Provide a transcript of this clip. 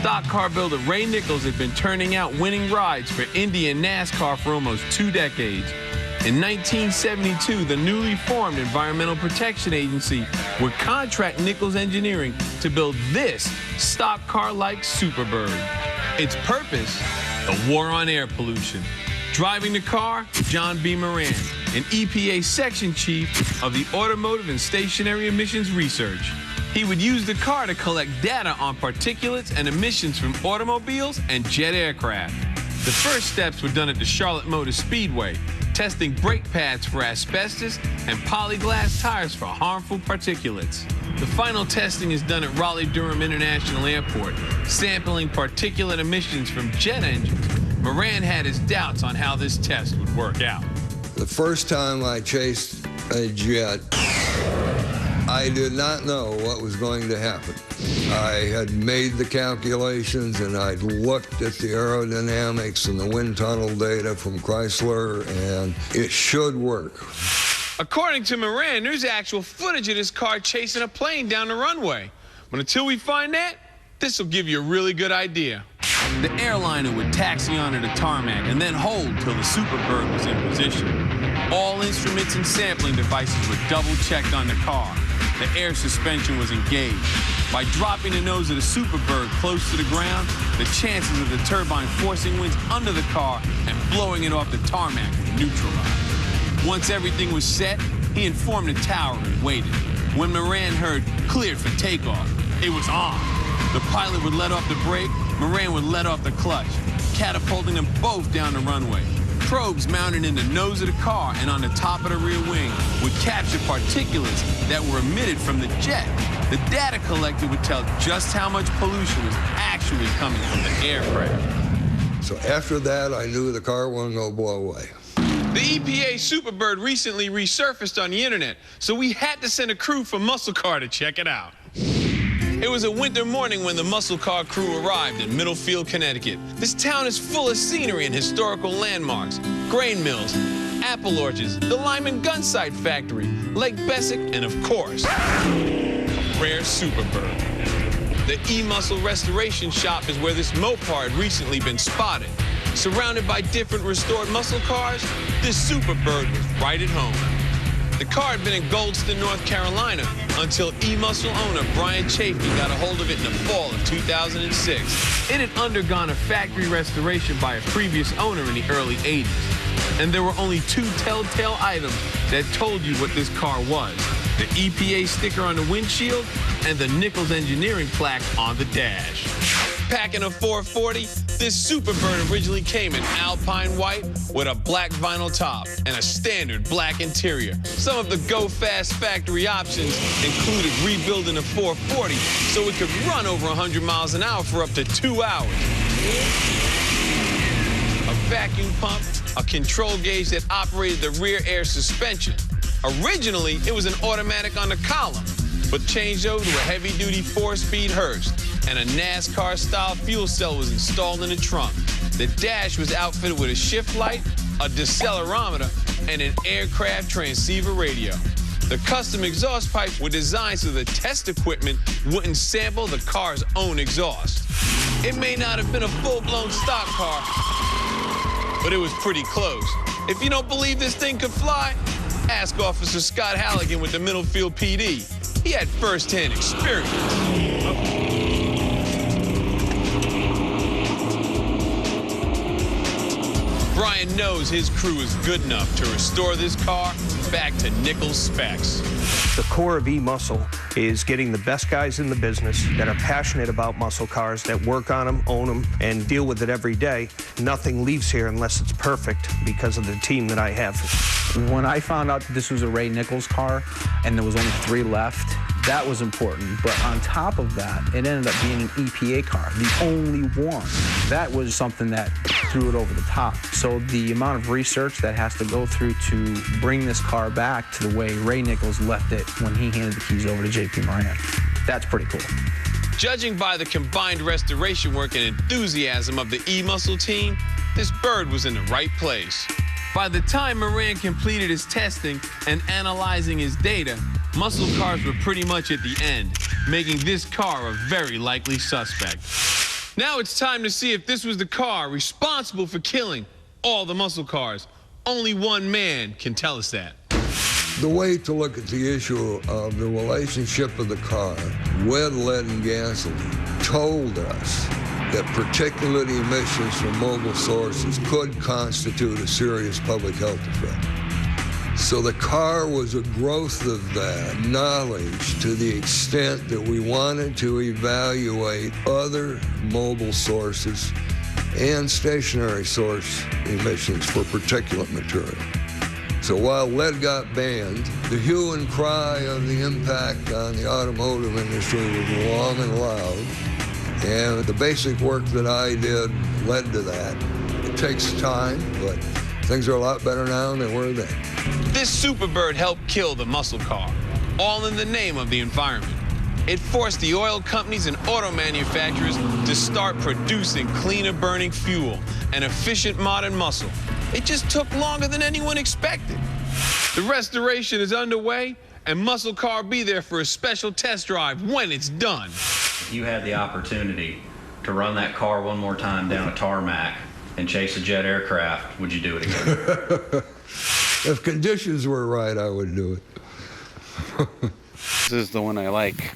stock car builder Ray Nichols had been turning out winning rides for Indy and NASCAR for almost 2 decades. In 1972, the newly formed Environmental Protection Agency would contract Nichols Engineering to build this stock car-like SuperBird. Its purpose? The war on air pollution. Driving the car, John B. Moran, an EPA section chief of the Automotive and Stationary Emissions Research. He would use the car to collect data on particulates and emissions from automobiles and jet aircraft. The first steps were done at the Charlotte Motor Speedway, testing brake pads for asbestos and polyglass tires for harmful particulates. The final testing is done at Raleigh-Durham International Airport, sampling particulate emissions from jet engines. Moran had his doubts on how this test would work out. The first time I chased a jet, I did not know what was going to happen. I had made the calculations and I'd looked at the aerodynamics and the wind tunnel data from Chrysler, and it should work. According to Moran, there's actual footage of this car chasing a plane down the runway. But until we find that, this will give you a really good idea. The airliner would taxi onto the tarmac and then hold till the SuperBird was in position. All instruments and sampling devices were double-checked on the car. The air suspension was engaged. By dropping the nose of the SuperBird close to the ground, the chances of the turbine forcing winds under the car and blowing it off the tarmac were neutralized. Once everything was set, he informed the tower and waited. When Moran heard cleared for takeoff, it was on. The pilot would let off the brake, Moran would let off the clutch, catapulting them both down the runway. Probes mounted in the nose of the car and on the top of the rear wing would capture particulates that were emitted from the jet. The data collected would tell just how much pollution was actually coming from the aircraft. So after that, I knew the car wasn't going to blow away. The EPA SuperBird recently resurfaced on the internet, so we had to send a crew from MuscleCar to check it out. It was a winter morning when the MuscleCar crew arrived in Middlefield, Connecticut. This town is full of scenery and historical landmarks, grain mills, apple orchards, the Lyman Gunsight Factory, Lake Bessick, and of course, a rare SuperBird. The E-Muscle Restoration Shop is where this Mopar had recently been spotted. Surrounded by different restored muscle cars, this SuperBird was right at home. The car had been in Goldston, North Carolina, until E-Muscle owner Brian Chafee got a hold of it in the fall of 2006. It had undergone a factory restoration by a previous owner in the early 80s. And there were only 2 telltale items that told you what this car was: the EPA sticker on the windshield and the Nichols Engineering plaque on the dash. Packing a 440, this SuperBird originally came in Alpine white with a black vinyl top and a standard black interior. Some of the Go Fast factory options included rebuilding the 440 so it could run over 100 miles an hour for up to 2 hours. A vacuum pump, a control gauge that operated the rear air suspension. Originally, it was an automatic on the column, but changed over to a heavy-duty 4-speed Hurst, and a NASCAR-style fuel cell was installed in the trunk. The dash was outfitted with a shift light, a decelerometer, and an aircraft transceiver radio. The custom exhaust pipes were designed so the test equipment wouldn't sample the car's own exhaust. It may not have been a full-blown stock car, but it was pretty close. If you don't believe this thing could fly, ask Officer Scott Halligan with the Middlefield PD. He had first-hand experience. Brian knows his crew is good enough to restore this car back to Nichols specs. The core of E-Muscle is getting the best guys in the business that are passionate about muscle cars, that work on them, own them, and deal with it every day. Nothing leaves here unless it's perfect because of the team that I have. When I found out that this was a Ray Nichols car and there was only 3 left, that was important. But on top of that, it ended up being an EPA car, the only one. That was something that threw it over the top. So the amount of research that has to go through to bring this car back to the way Ray Nichols left it when he handed the keys over to J.P. Moran, that's pretty cool. Judging by the combined restoration work and enthusiasm of the E-Muscle team, this bird was in the right place. By the time Moran completed his testing and analyzing his data, muscle cars were pretty much at the end, making this car a very likely suspect. Now it's time to see if this was the car responsible for killing all the muscle cars. Only one man can tell us that. The way to look at the issue of the relationship of the car with lead and gasoline told us that particulate emissions from mobile sources could constitute a serious public health threat. So the car was a growth of that knowledge to the extent that we wanted to evaluate other mobile sources and stationary source emissions for particulate material. So while lead got banned, the hue and cry of the impact on the automotive industry was long and loud. And the basic work that I did led to that. It takes time, but things are a lot better now than they were then. This SuperBird helped kill the muscle car, all in the name of the environment. It forced the oil companies and auto manufacturers to start producing cleaner burning fuel and efficient modern muscle. It just took longer than anyone expected. The restoration is underway, and MuscleCar will be there for a special test drive when it's done. If you had the opportunity to run that car one more time down a tarmac and chase a jet aircraft, would you do it again? If conditions were right, I would do it. This is the one I like.